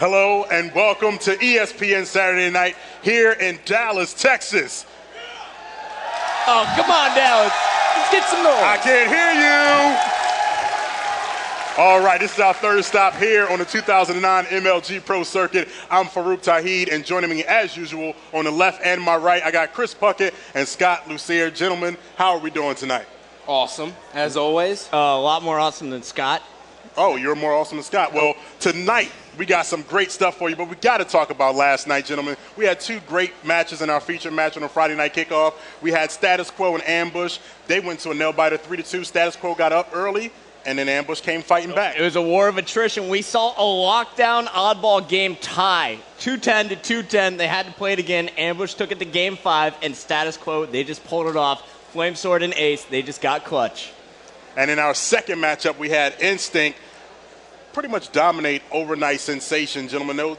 Hello and welcome to ESPN Saturday Night here in Dallas, Texas. Oh, come on, Dallas. Let's get some noise. I can't hear you. All right, this is our third stop here on the 2009 MLG Pro Circuit. I'm Farouk Tauheed, and joining me as usual on the left and my right, I got Chris Puckett and Scott Lucier. Gentlemen, how are we doing tonight? Awesome, as always. A lot more awesome than Scott. Oh, you're more awesome than Scott. Well, tonight we got some great stuff for you, but we got to talk about last night, gentlemen. We had two great matches in our feature match on a Friday night kickoff. We had Status Quo and Ambush. They went to a nail-biter 3-2. Status Quo got up early, and then Ambush came fighting back. It was a war of attrition. We saw a lockdown oddball game tie, 210 to 210. They had to play it again. Ambush took it to game 5, and Status Quo, they just pulled it off. Flame Sword and Ace, they just got clutch. And in our second matchup, we had Instinct pretty much dominate overnight sensation, gentlemen. No,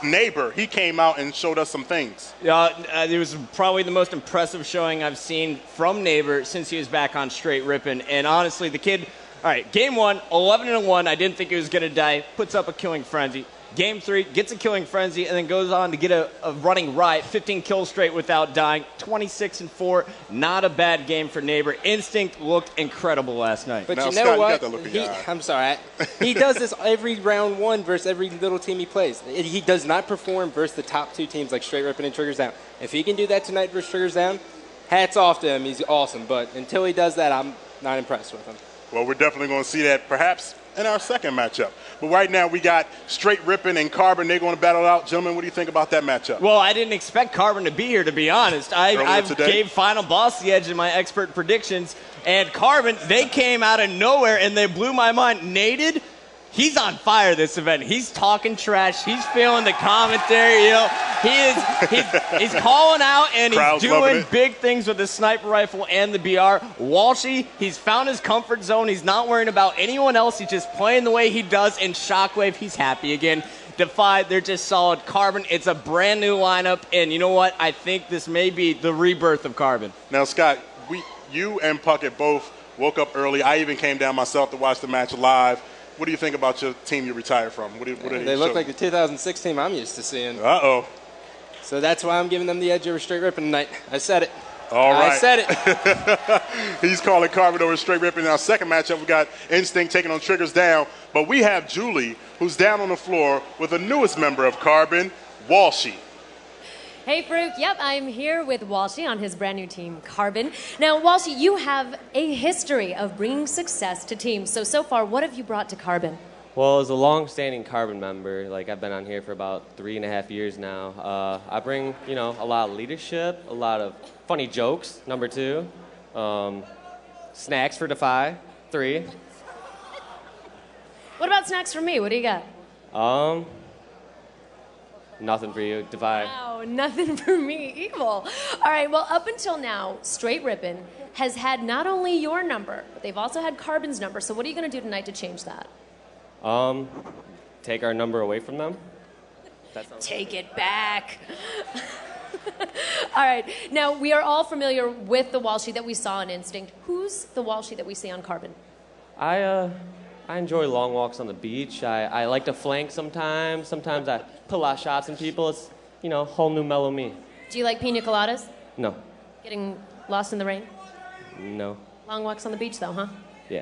Neighbor, he came out and showed us some things. It was probably the most impressive showing I've seen from Neighbor since he was back on Straight Rippin'. And honestly, the kid, all right, game 1, 11-1. I didn't think he was going to die. Puts up a killing frenzy. Game 3, gets a killing frenzy, and then goes on to get a running riot. 15 kills straight without dying. 26-4. Not a bad game for Neighbor. Instinct looked incredible last night. But now, you know Scott, what? you got that look in your eye. I'm sorry. He does this every round 1 versus every little team he plays. He does not perform versus the top 2 teams like Straight Rippin' and Triggers Down. If he can do that tonight versus Triggers Down, hats off to him. He's awesome. But until he does that, I'm not impressed with him. Well, we're definitely going to see that perhaps in our second matchup. But right now we got Straight Rippin' and Carbon. They're going to battle out. Gentlemen, what do you think about that matchup? Well, I didn't expect Carbon to be here, to be honest. I gave Final Boss the edge in my expert predictions. And Carbon, they came out of nowhere and they blew my mind. Naded, he's on fire this event. He's talking trash. He's feeling the commentary. You know, he's calling out and Crowd's he's doing big things with the sniper rifle and the BR. Walshy, he's found his comfort zone. He's not worrying about anyone else. He's just playing the way he does. And Shockwave, he's happy again. Defy, they're just solid. Carbon, it's a brand new lineup. And you know what? I think this may be the rebirth of Carbon. Now, Scott, you and Puckett both woke up early. I even came down myself to watch the match live. What do you think about your team you retired from? They look like the 2006 team I'm used to seeing. Uh-oh. So that's why I'm giving them the edge over Straight Rippin' tonight. I said it. All right. I said it. He's calling Carbon over Straight Rippin'. In our second matchup, we got Instinct taking on Triggers Down. But we have Julie, who's down on the floor with the newest member of Carbon, Walshy. Hey, Farouk. Yep, I'm here with Walshy on his brand new team, Carbon. Now, Walshy, you have a history of bringing success to teams. So far, what have you brought to Carbon? Well, as a long-standing Carbon member, like I've been on here for about 3.5 years now, I bring, a lot of leadership, a lot of funny jokes, number 2, snacks for Defy, 3. What about snacks for me? What do you got? Nothing for you, Defy. Wow, nothing for me. Evil. All right, well, up until now, Straight Rippin' has had not only your number, but they've also had Carbon's number. So what are you going to do tonight to change that? Take our number away from them. Take it back. All right, now we are all familiar with the Walshy that we saw on Instinct. Who's the Walshy that we see on Carbon? I enjoy long walks on the beach. I like to flank sometimes. Sometimes I put a lot of shots in people. It's, whole new mellow me. Do you like pina coladas? No. Getting lost in the rain? No. Long walks on the beach, though, huh? Yeah.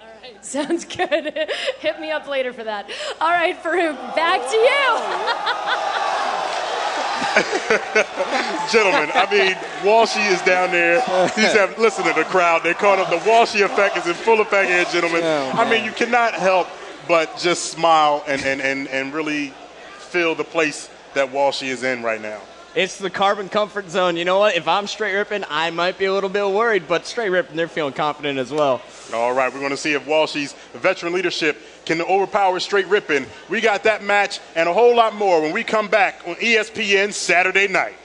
All right, sounds good. Hit me up later for that. All right, Farouk, back to you. Gentlemen, I mean, Walshy is down there. Listen to the crowd. They caught up. The Walshy effect is in full effect here, gentlemen. I mean, you cannot help but just smile and really feel the place that Walshy is in right now. It's the Carbon comfort zone. You know what? If I'm Straight Rippin', I might be a little bit worried, but Straight Rippin', they're feeling confident as well. All right, we're going to see if Walshy's veteran leadership can overpower Straight Rippin'. We got that match and a whole lot more when we come back on ESPN Saturday Night.